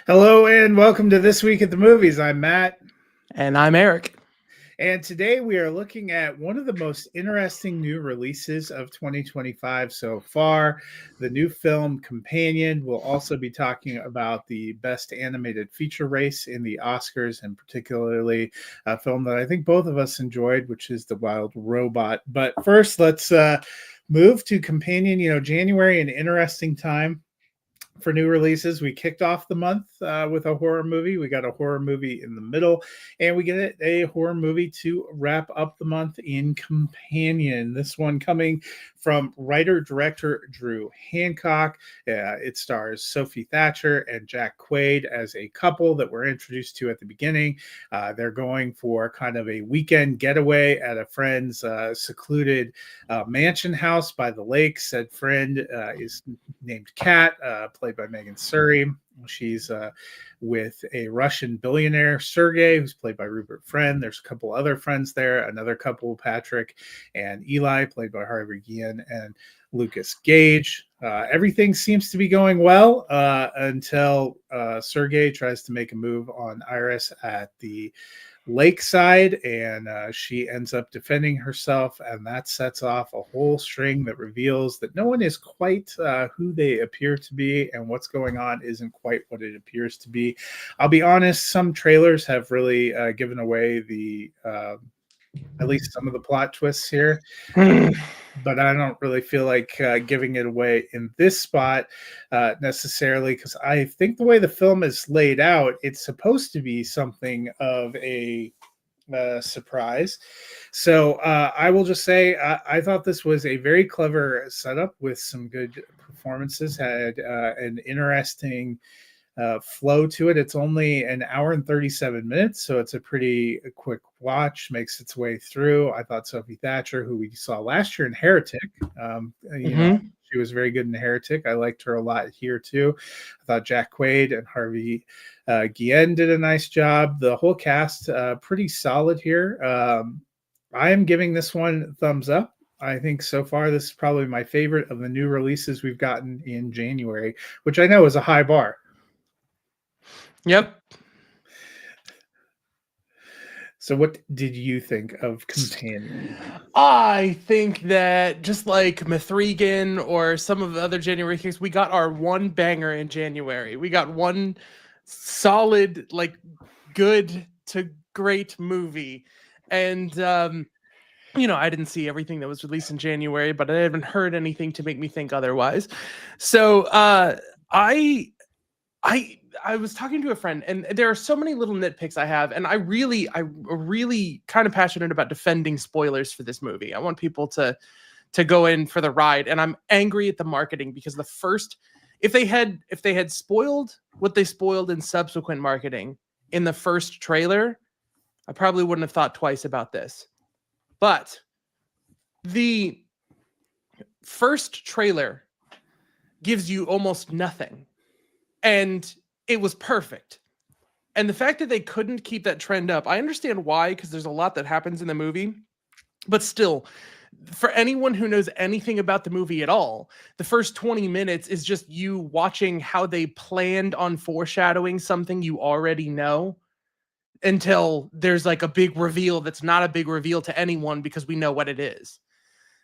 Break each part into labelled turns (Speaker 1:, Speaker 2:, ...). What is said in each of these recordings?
Speaker 1: Hello and welcome to This Week at the Movies. I'm Matt,
Speaker 2: And I'm Eric.
Speaker 1: and today we are looking at one of the most interesting new releases of 2025 so far, the new film Companion. We'll also be talking about the Best Animated Feature race in the Oscars, and particularly a film that I think both of us enjoyed, which is The Wild Robot. But first, let's move to Companion. January, an interesting time for new releases. We kicked off the month with a horror movie. We got a horror movie in the middle, and we get a horror movie to wrap up the month in Companion. This one coming from writer-director Drew Hancock. It stars Sophie Thatcher and Jack Quaid as a couple that we're introduced to at the beginning. They're going for kind of a weekend getaway at a friend's secluded mansion house by the lake. Said friend is named Kat, played by Megan Suri. She's with a Russian billionaire, Sergey, who's played by Rupert Friend. There's a couple other friends there, another couple, Patrick and Eli, played by Harvey Guillen and Lucas Gage. Everything seems to be going well until Sergey tries to make a move on Iris at the lakeside, and she ends up defending herself, and that sets off a whole string that reveals that no one is quite who they appear to be, and what's going on isn't quite what it appears to be. I'll be honest, some trailers have really given away the at least some of the plot twists here. But I don't really feel like giving it away in this spot necessarily, because I think the way the film is laid out, it's supposed to be something of a surprise. So I will just say I thought this was a very clever setup with some good performances, had an interesting flow to it. It's only an hour and 37 minutes, so it's a pretty quick watch, makes its way through. I thought Sophie Thatcher, who we saw last year in Heretic, she was very good in Heretic. I liked her a lot here too. I thought Jack Quaid and Harvey Guillen did a nice job. The whole cast pretty solid here. I am giving this one thumbs up. I think so far this is probably my favorite of the new releases we've gotten in January, which I know is a high bar.
Speaker 2: Yep.
Speaker 1: So what did you think of Companion?
Speaker 2: I think that just like Mithrigan or some of the other January kicks, we got our one banger in January. We got one solid, like good to great movie. And I didn't see everything that was released in January, but I haven't heard anything to make me think otherwise. So I was talking to a friend, and there are so many little nitpicks I have, and I really kind of passionate about defending spoilers for this movie. I want people to go in for the ride, and I'm angry at the marketing because if they had spoiled what they spoiled in subsequent marketing in the first trailer, I probably wouldn't have thought twice about this. But the first trailer gives you almost nothing, and it was perfect. And the fact that they couldn't keep that trend up, I understand why, because there's a lot that happens in the movie. But still, for anyone who knows anything about the movie at all, the first 20 minutes is just you watching how they planned on foreshadowing something you already know until there's like a big reveal that's not a big reveal to anyone because we know what it is.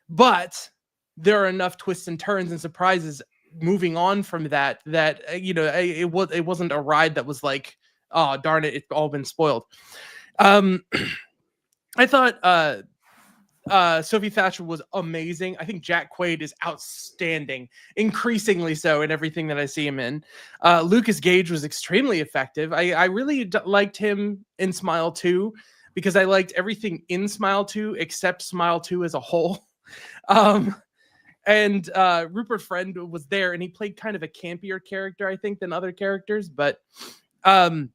Speaker 2: But there are enough twists and turns and surprises moving on from that it wasn't a ride that was like, oh darn it, it's all been spoiled. I thought Sophie Thatcher was amazing. I think Jack Quaid is outstanding, increasingly so in everything that I see him in. Lucas Gage was extremely effective. I really liked him in Smile 2 because I liked everything in Smile 2 except Smile 2 as a whole. And Rupert Friend was there, and he played kind of a campier character, I think, than other characters. But Harvey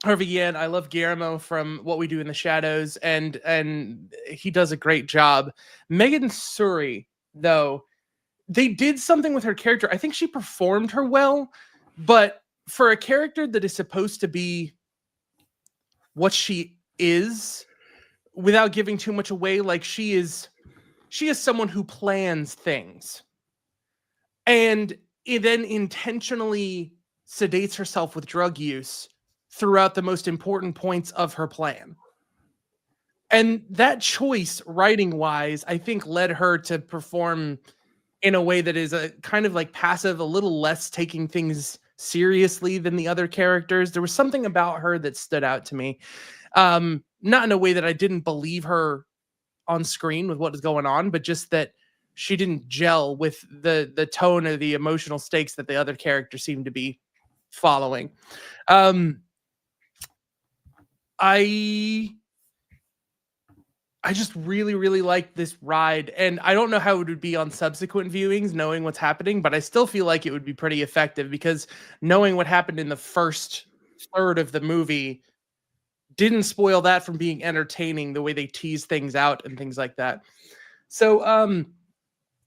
Speaker 2: Guillen, I love Guillermo from What We Do in the Shadows, and he does a great job. Megan Suri, though, they did something with her character. I think she performed her well, but for a character that is supposed to be what she is, without giving too much away, like she is someone who plans things and then intentionally sedates herself with drug use throughout the most important points of her plan. And that choice, writing wise, I think led her to perform in a way that is a kind of like passive, a little less taking things seriously than the other characters. There was something about her that stood out to me. Not in a way that I didn't believe her on screen with what was going on, but just that she didn't gel with the tone or the emotional stakes that the other characters seemed to be following. I just really, really like this ride. And I don't know how it would be on subsequent viewings, knowing what's happening, but I still feel like it would be pretty effective because knowing what happened in the first third of the movie didn't spoil that from being entertaining the way they tease things out and things like that. So,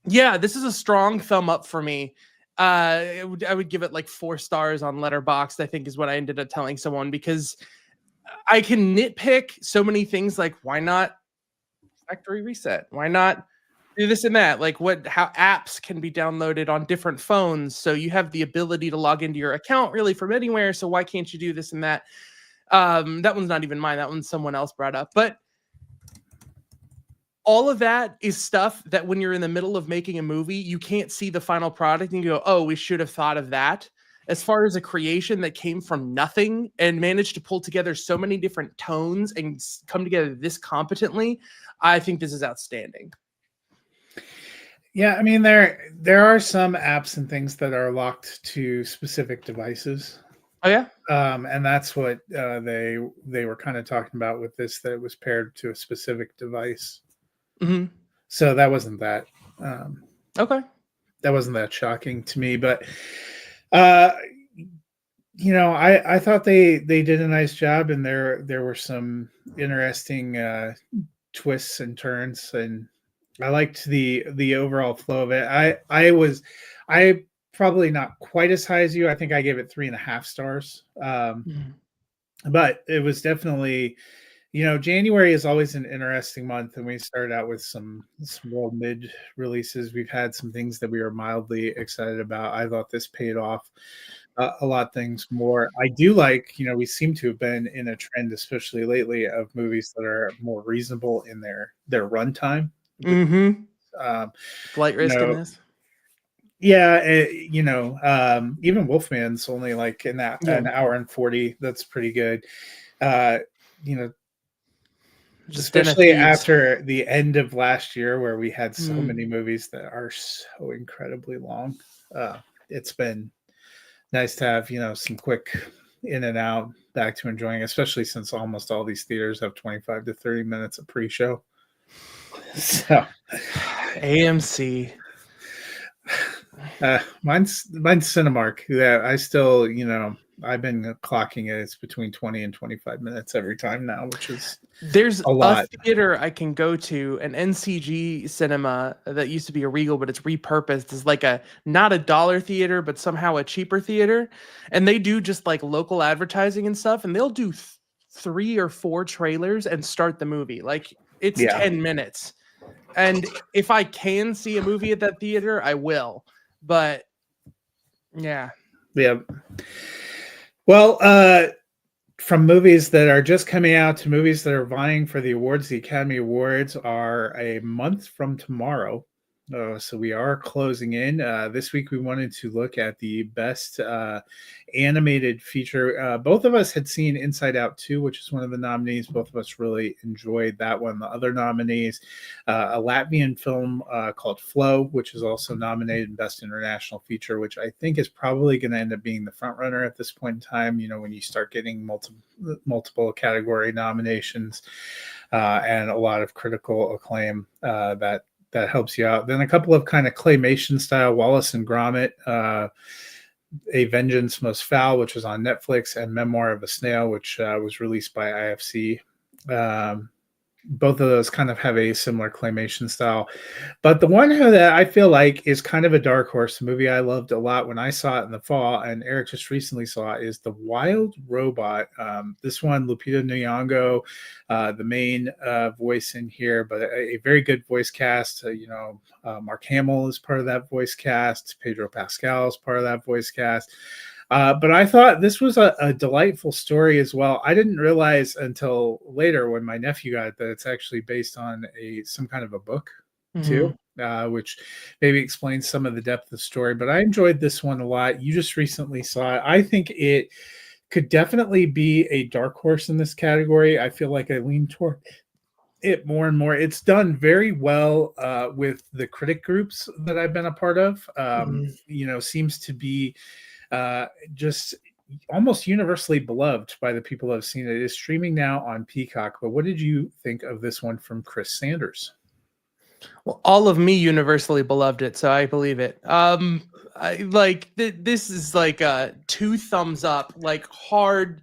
Speaker 2: yeah, this is a strong thumb up for me. I would give it like 4 stars on Letterboxd, I think is what I ended up telling someone, because I can nitpick so many things, like why not factory reset? Why not do this and that? Like how apps can be downloaded on different phones, so you have the ability to log into your account really from anywhere. So why can't you do this and that? That one's not even mine. That one's someone else brought up. But all of that is stuff that when you're in the middle of making a movie, you can't see the final product and you go, oh, we should have thought of that. As far as a creation that came from nothing and managed to pull together so many different tones and come together this competently, I think this is outstanding.
Speaker 1: Yeah, I mean there are some apps and things that are locked to specific devices.
Speaker 2: Oh yeah,
Speaker 1: and that's what they were kind of talking about with this, that it was paired to a specific device.
Speaker 2: Mm-hmm.
Speaker 1: So that wasn't that.
Speaker 2: Okay.
Speaker 1: That wasn't that shocking to me, but you know, I thought they did a nice job, and there were some interesting twists and turns, and I liked the overall flow of it. I probably not quite as high as you. I think I gave it 3.5 stars. But it was definitely, you know, January is always an interesting month, and we started out with some real mid releases. We've had some things that we were mildly excited about. I thought this paid off a lot of things more. I do like, you know, we seem to have been in a trend, especially lately, of movies that are more reasonable in their runtime.
Speaker 2: Flight risk in this.
Speaker 1: Yeah, you know, even Wolfman's only like in that an hour and 40. That's pretty good. You know, just especially after the end of last year, where we had so many movies that are so incredibly long. It's been nice to have, you know, some quick in and out, back to enjoying, especially since almost all these theaters have 25 to 30 minutes of pre-show. So
Speaker 2: AMC.
Speaker 1: Mine's Cinemark. Yeah, I still, you know, I've been clocking it. It's between 20 and 25 minutes every time now, which is
Speaker 2: there's
Speaker 1: a lot.
Speaker 2: A theater I can go to, an NCG cinema that used to be a Regal, but it's repurposed as like not a dollar theater, but somehow a cheaper theater. And they do just like local advertising and stuff, and they'll do 3 or 4 trailers and start the movie. Like it's 10 minutes. And if I can see a movie at that theater, I will. But yeah.
Speaker 1: Well, from movies that are just coming out to movies that are vying for the awards, the Academy Awards are a month from tomorrow. So we are closing in. This week we wanted to look at the best animated feature. Both of us had seen Inside Out 2, which is one of the nominees. Both of us really enjoyed that one. The other nominees, a Latvian film called Flow, which is also nominated in Best International Feature, which I think is probably going to end up being the front runner at this point in time. You know, when you start getting multiple category nominations and a lot of critical acclaim, that helps you out. Then a couple of kind of claymation style, Wallace and Gromit, A Vengeance Most Foul, which was on Netflix, and Memoir of a Snail, which was released by IFC. Both of those kind of have a similar claymation style. But the one that I feel like is kind of a dark horse, a movie I loved a lot when I saw it in the fall, and Eric just recently saw it, is The Wild Robot. This one, Lupita Nyong'o, the main voice in here, but a very good voice cast. Mark Hamill is part of that voice cast. Pedro Pascal is part of that voice cast. But I thought this was a delightful story as well. I didn't realize until later when my nephew got it that it's actually based on some kind of a book
Speaker 2: Mhm.
Speaker 1: too, which maybe explains some of the depth of the story. But I enjoyed this one a lot. You just recently saw it. I think it could definitely be a dark horse in this category. I feel like I lean toward it more and more. It's done very well with the critic groups that I've been a part of.
Speaker 2: Mhm.
Speaker 1: Seems to be just almost universally beloved by the people who have seen it. It is streaming now on Peacock. But what did you think of this one from Chris Sanders?
Speaker 2: Well, all of me universally beloved it, so I believe it. I like this is like a two thumbs up, like hard.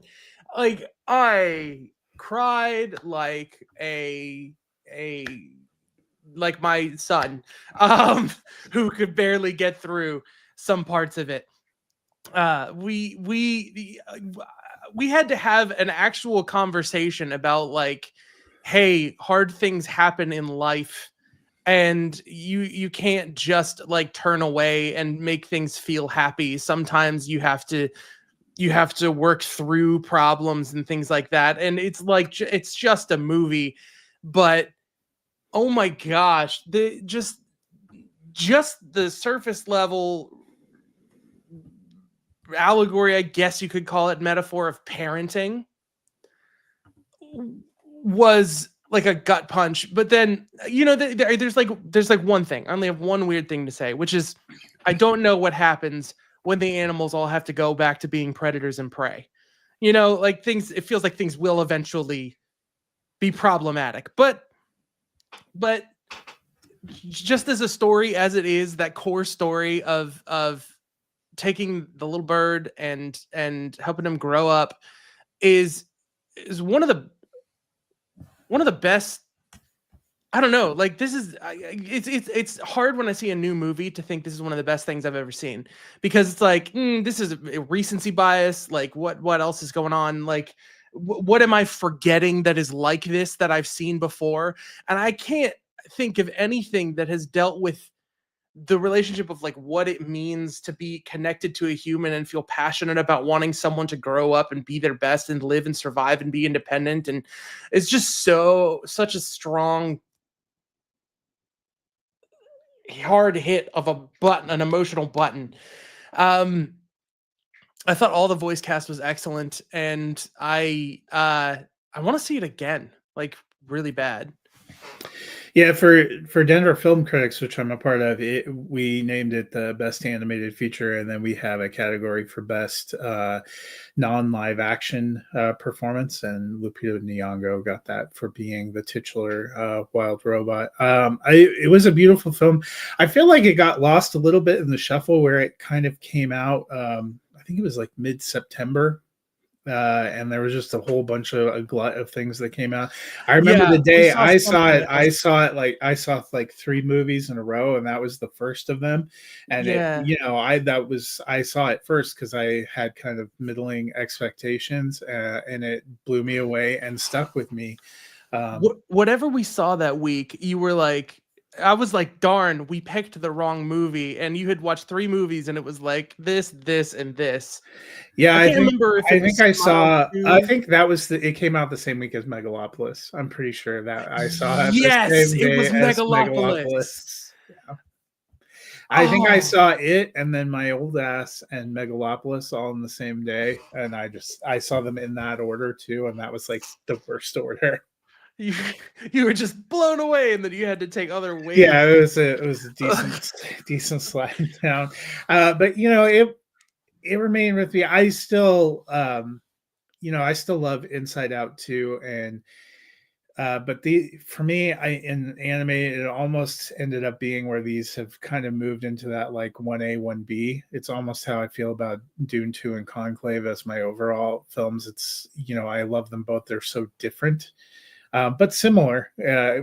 Speaker 2: Like I cried like a like my son, um, who could barely get through some parts of it. We had to have an actual conversation about like, hey, hard things happen in life, and you can't just like turn away and make things feel happy. Sometimes you have to work through problems and things like that, and it's like it's just a movie, but oh my gosh, the just the surface level allegory, I guess you could call it, metaphor of parenting was like a gut punch. But then there's like one thing. I only have one weird thing to say, which is I don't know what happens when the animals all have to go back to being predators and prey. Like things, it feels like things will eventually be problematic. But just as a story as it is, that core story of taking the little bird and helping him grow up is one of the best. I don't know. Like this is it's hard when I see a new movie to think this is one of the best things I've ever seen, because it's like this is a recency bias. Like what else is going on? Like what am I forgetting that is like this that I've seen before? And I can't think of anything that has dealt with the relationship of like what it means to be connected to a human and feel passionate about wanting someone to grow up and be their best and live and survive and be independent. And it's just such a strong, hard hit of a button, an emotional button. um I thought all the voice cast was excellent, and I want to see it again, like really bad.
Speaker 1: Yeah, for Denver Film Critics, which I'm a part of, we named it the best animated feature, and then we have a category for best non-live action performance, and Lupita Nyong'o got that for being the titular wild robot. It was a beautiful film. I feel like it got lost a little bit in the shuffle where it kind of came out. I think it was like mid-September, and there was just a whole bunch of a glut of things that came out. I remember
Speaker 2: Yeah,
Speaker 1: the
Speaker 2: we
Speaker 1: day
Speaker 2: saw
Speaker 1: I saw
Speaker 2: something
Speaker 1: it.
Speaker 2: else.
Speaker 1: I saw like three movies in a row, and that was the first of them. And
Speaker 2: Yeah.
Speaker 1: I saw it first because I had kind of middling expectations, and it blew me away and stuck with me.
Speaker 2: Whatever we saw that week, you were like, I was like, darn, we picked the wrong movie. And you had watched three movies, and it was like this, and this.
Speaker 1: Yeah,
Speaker 2: I
Speaker 1: I
Speaker 2: can't
Speaker 1: think
Speaker 2: remember if
Speaker 1: I
Speaker 2: it
Speaker 1: think
Speaker 2: was
Speaker 1: I
Speaker 2: Smile
Speaker 1: saw. I
Speaker 2: 2.
Speaker 1: think that was it came out the same week as Megalopolis. I'm pretty sure that I saw it the
Speaker 2: Yes,
Speaker 1: same
Speaker 2: it
Speaker 1: day
Speaker 2: was
Speaker 1: as
Speaker 2: Megalopolis.
Speaker 1: Megalopolis. Yeah. I think I
Speaker 2: Oh,
Speaker 1: saw it and then My Old Ass and Megalopolis all in the same day, and I saw them in that order too, and that was like the worst order.
Speaker 2: you you were just blown away, and then you had to take other
Speaker 1: Yeah,
Speaker 2: waves.
Speaker 1: it was a decent sliding down, but it remained with me. I still love Inside Out too, and but for me, in anime, it almost ended up being where these have kind of moved into that like 1A, 1B. It's almost how I feel about Dune 2 and Conclave as my overall films. I love them both. They're so different, but similar,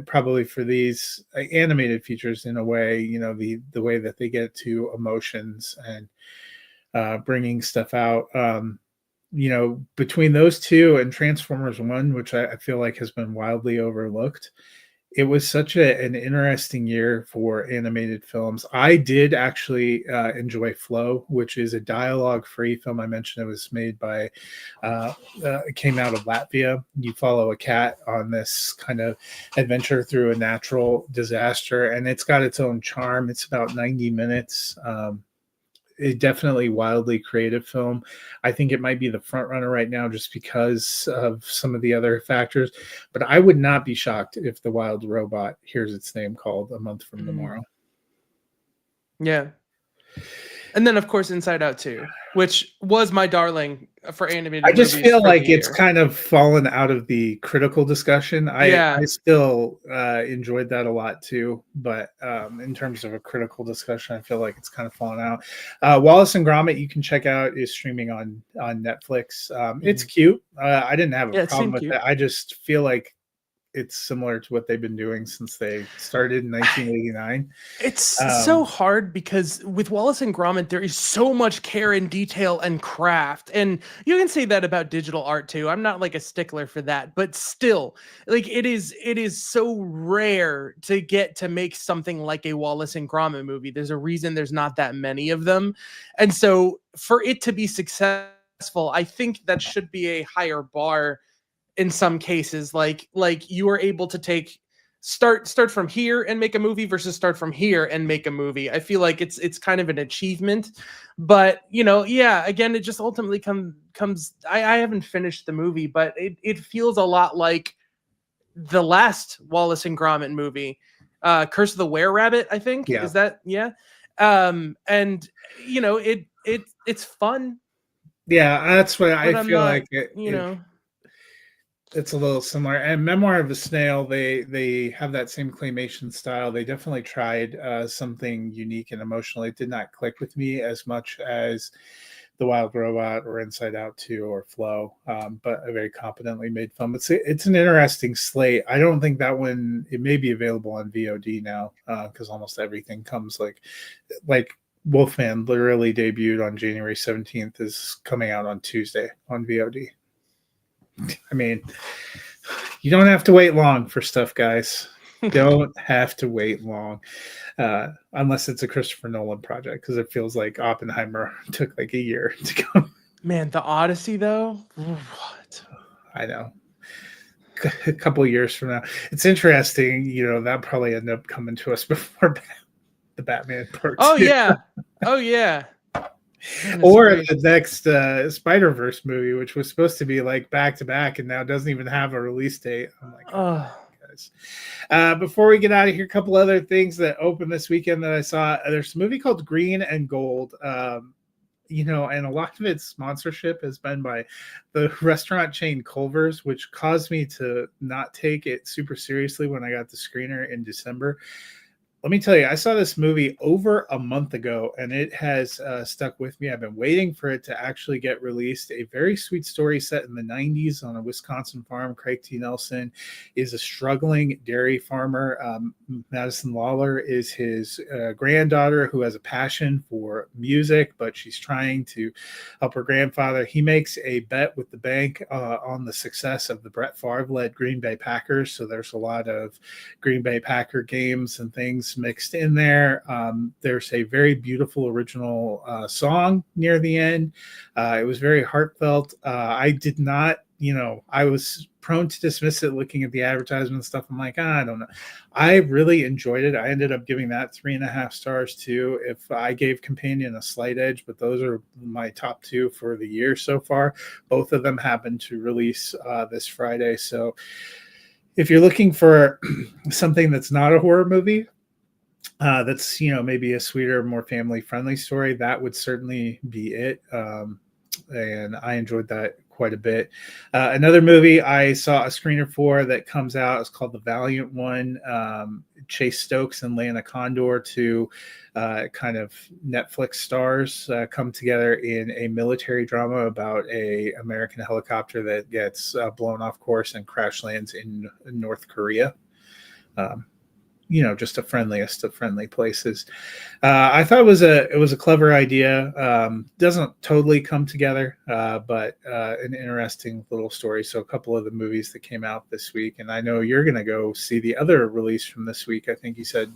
Speaker 1: probably for these animated features in a way, the way that they get to emotions and bringing stuff out. Between those two and Transformers 1, which I feel like has been wildly overlooked, It was such an interesting year for animated films. I did actually enjoy Flow, which is a dialogue-free film. I mentioned it was made by, it came out of Latvia. You follow a cat on this kind of adventure through a natural disaster, and it's got its own charm. It's about 90 minutes. It definitely wildly creative film. I think it might be the front runner right now just because of some of the other factors. But I would not be shocked if The Wild Robot hears its name called a month from tomorrow.
Speaker 2: Yeah. And then, of course, Inside Out 2, which was my darling for animated
Speaker 1: I just
Speaker 2: movies
Speaker 1: feel
Speaker 2: for
Speaker 1: like
Speaker 2: the
Speaker 1: it's
Speaker 2: year.
Speaker 1: kind of fallen out of the critical discussion.
Speaker 2: Yeah.
Speaker 1: I still enjoyed that a lot too, but in terms of a critical discussion, I feel like it's kind of fallen out. Wallace and Gromit, you can check out, is streaming on Netflix. It's cute. I didn't have a
Speaker 2: Yeah, it
Speaker 1: problem
Speaker 2: seemed
Speaker 1: with
Speaker 2: cute.
Speaker 1: that. I just feel like it's similar to what they've been doing since they started in 1989.
Speaker 2: It's so hard because with Wallace and Gromit, there is so much care and detail and craft. And you can say that about digital art too. I'm not like a stickler for that, but still, like it is so rare to get to make something like a Wallace and Gromit movie. There's a reason there's not that many of them. And so for it to be successful, I think that should be a higher bar in some cases. Like you are able to take start from here and make a movie versus start from here and make a movie. I feel like it's kind of an achievement. But yeah, again, it just ultimately comes I haven't finished the movie, but it feels a lot like the last Wallace and Gromit movie, Curse of the Were-Rabbit, I think.
Speaker 1: Yeah.
Speaker 2: Is that, yeah? And it's fun.
Speaker 1: Yeah, that's what I feel
Speaker 2: not,
Speaker 1: like it's a little similar. And Memoir of a Snail, they have that same claymation style. They definitely tried something unique and emotional. It did not click with me as much as The Wild Robot or Inside Out 2 or Flow, but a very competently made film. It's an interesting slate. I don't think that one, it may be available on VOD now because almost everything comes like Wolfman literally debuted on January 17th, is coming out on Tuesday on VOD. I mean, you don't have to wait long for stuff, guys. Don't have to wait long, unless it's a Christopher Nolan project, because it feels like Oppenheimer took like a year to come.
Speaker 2: Man, the Odyssey though, what?
Speaker 1: I know. A couple of years from now, it's interesting. That probably end up coming to us before the Batman Part 2.
Speaker 2: Oh yeah, oh yeah.
Speaker 1: Or the next Spider-Verse movie, which was supposed to be like back to back and now doesn't even have a release date. I'm like, guys. Before we get out of here, a couple other things that opened this weekend that I saw. There's a movie called Green and Gold. And a lot of its sponsorship has been by the restaurant chain Culver's, which caused me to not take it super seriously when I got the screener in December. Let me tell you, I saw this movie over a month ago, and it has stuck with me. I've been waiting for it to actually get released. A very sweet story set in the 90s on a Wisconsin farm. Craig T. Nelson is a struggling dairy farmer. Madison Lawler is his granddaughter who has a passion for music, but she's trying to help her grandfather. He makes a bet with the bank on the success of the Brett Favre-led Green Bay Packers, so there's a lot of Green Bay Packer games and things mixed in there. There's a very beautiful original song near the end. It was very heartfelt. I did not, I was prone to dismiss it looking at the advertisement and stuff. I'm like, I don't know. I really enjoyed it. I ended up giving that 3.5 stars too. If I gave Companion a slight edge, but those are my top two for the year so far. Both of them happen to release this Friday. So if you're looking for something that's not a horror movie, that's maybe a sweeter, more family friendly story, that would certainly be it. And I enjoyed that quite a bit. Another movie I saw a screener for that comes out is called The Valiant One. Chase Stokes and Lana Condor, two kind of Netflix stars, come together in a military drama about a American helicopter that gets blown off course and crash lands in North Korea. just a friendliest of friendly places. I thought it was a clever idea. Doesn't totally come together, but an interesting little story. So a couple of the movies that came out this week, and I know you're going to go see the other release from this week. I think you said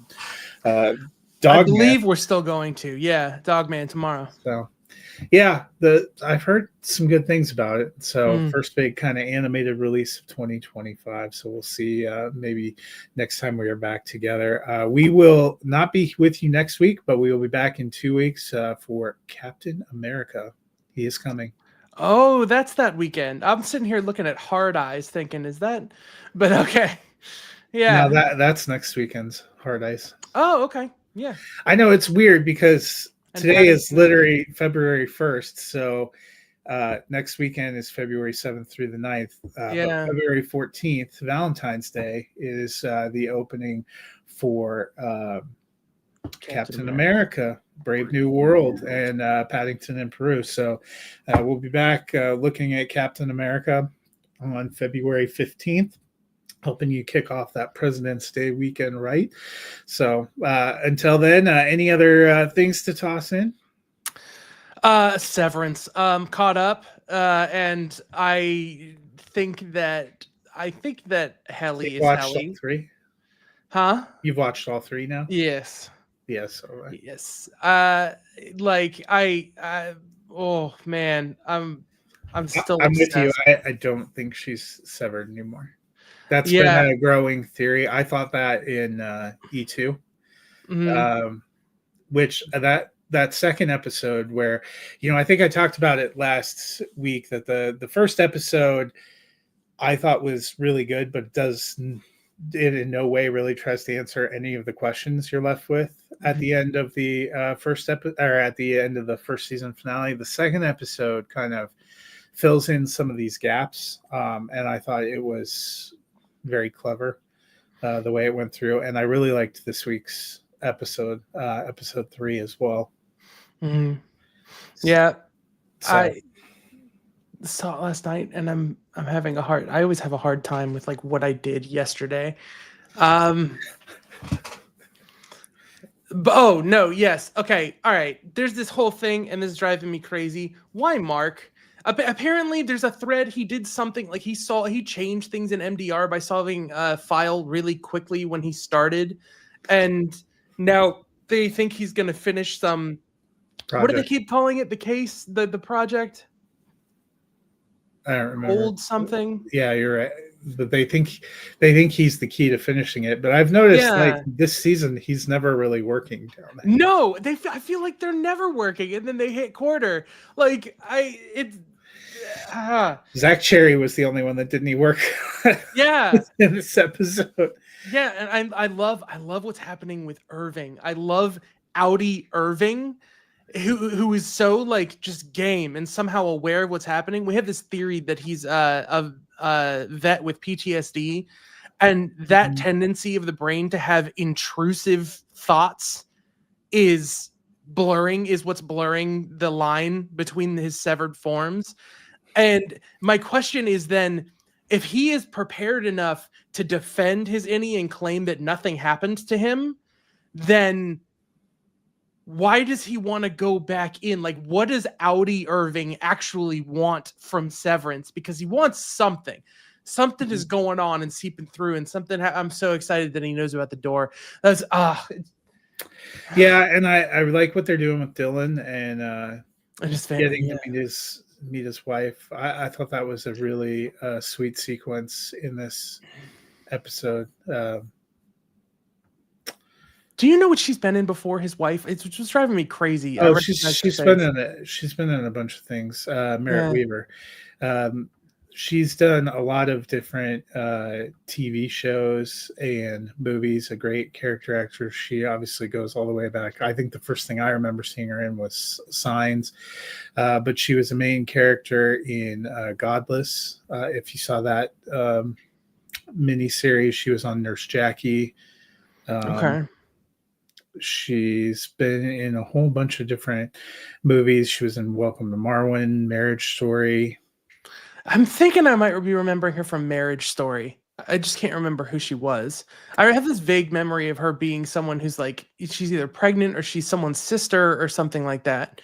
Speaker 2: I
Speaker 1: Dogman.
Speaker 2: believe we're still going to. Yeah, Dogman tomorrow.
Speaker 1: So yeah, I've heard some good things about it. So first big kind of animated release of 2025. So we'll see maybe next time we are back together. We will not be with you next week, but we will be back in 2 weeks for Captain America. He is coming.
Speaker 2: Oh, that's that weekend. I'm sitting here looking at Hard Eyes thinking, is that? But okay. Yeah.
Speaker 1: No, that's next weekend's Hard Eyes.
Speaker 2: Oh, okay. Yeah.
Speaker 1: I know it's weird because today is literally February 1st. So next weekend is February 7th through the 9th.
Speaker 2: Yeah.
Speaker 1: February 14th, Valentine's Day, is the opening for Captain America, Brave New World, and Paddington in Peru. So we'll be back looking at Captain America on February 15th. Helping you kick off that President's Day weekend, right? So until then, any other things to toss in?
Speaker 2: Severance. Caught up, and I think that Helly is Helly.
Speaker 1: All three?
Speaker 2: Huh?
Speaker 1: You've watched all three now?
Speaker 2: Yes.
Speaker 1: Yes. All right.
Speaker 2: Yes. Oh man, I'm still.
Speaker 1: I'm
Speaker 2: obsessed.
Speaker 1: with you. I don't think she's severed anymore. That's been a growing theory. I thought that in E2, which that second episode where, I think I talked about it last week, that the first episode I thought was really good, but it in no way really tries to answer any of the questions you're left with at the end of the first episode, or at the end of the first season finale. The second episode kind of fills in some of these gaps, and I thought it was very clever the way it went through, and I really liked this week's episode 3 as well.
Speaker 2: Yeah, so. I saw it last night, and I'm having I always have a hard time with like what I did yesterday. But, oh no, yes, okay, all right. There's this whole thing, and this is driving me crazy. Why Mark? Apparently there's a thread. He did something like he changed things in MDR by solving a file really quickly when he started, and now they think he's going to finish some project. What do they keep calling it? The case, the project.
Speaker 1: I don't remember.
Speaker 2: Old something.
Speaker 1: Yeah, you're right. But they think he's the key to finishing it. But I've noticed like this season he's never really working down there.
Speaker 2: No, I feel like they're never working, and then they hit quarter. Like
Speaker 1: Zach Cherry was the only one that didn't work.
Speaker 2: Yeah,
Speaker 1: in this episode.
Speaker 2: Yeah, and I love what's happening with Irving. I love Audi Irving, who is so like just game and somehow aware of what's happening. We have this theory that he's a vet with PTSD, and that tendency of the brain to have intrusive thoughts is what's blurring the line between his severed forms. And my question is then, if he is prepared enough to defend his innie and claim that nothing happened to him, then why does he want to go back in? Like, what does Audi Irving actually want from Severance? Because he wants something. Something is going on and seeping through, and something I'm so excited that he knows about the door. That's
Speaker 1: yeah, and I like what they're doing with Dylan and
Speaker 2: just
Speaker 1: getting to meet his wife. I thought that was a really sweet sequence in this episode.
Speaker 2: Do you know what she's been in before? His wife. It's just driving me crazy.
Speaker 1: Oh, she's been in a bunch of things. Merritt Weaver. She's done a lot of different TV shows and movies. A great character actress. She obviously goes all the way back. I think the first thing I remember seeing her in was Signs, but she was a main character in Godless. If you saw that miniseries, she was on Nurse Jackie.
Speaker 2: Okay.
Speaker 1: She's been in a whole bunch of different movies. She was in Welcome to Marwen, Marriage Story.
Speaker 2: I'm thinking I might be remembering her from Marriage Story. I just can't remember who she was. I have this vague memory of her being someone who's like she's either pregnant or she's someone's sister or something like that.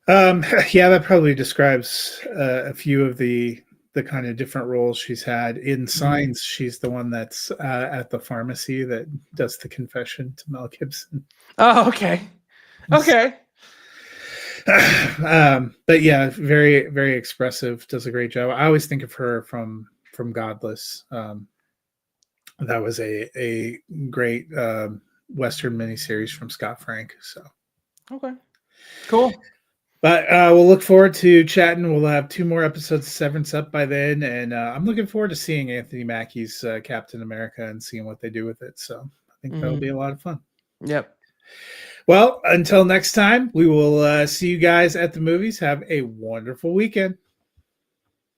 Speaker 1: Yeah, that probably describes a few of the kind of different roles she's had. In Signs, she's the one that's at the pharmacy that does the confession to Mel Gibson.
Speaker 2: Oh, okay. Okay.
Speaker 1: But yeah, very, very expressive, does a great job. I always think of her from Godless. That was a great Western miniseries from Scott Frank. So
Speaker 2: Okay. Cool.
Speaker 1: But we'll look forward to chatting. We'll have 2 more episodes of Severance up by then, and I'm looking forward to seeing Anthony Mackie's Captain America and seeing what they do with it. So I think that'll be a lot of fun.
Speaker 2: Yep.
Speaker 1: Well, until next time, we will see you guys at the movies. Have a wonderful weekend.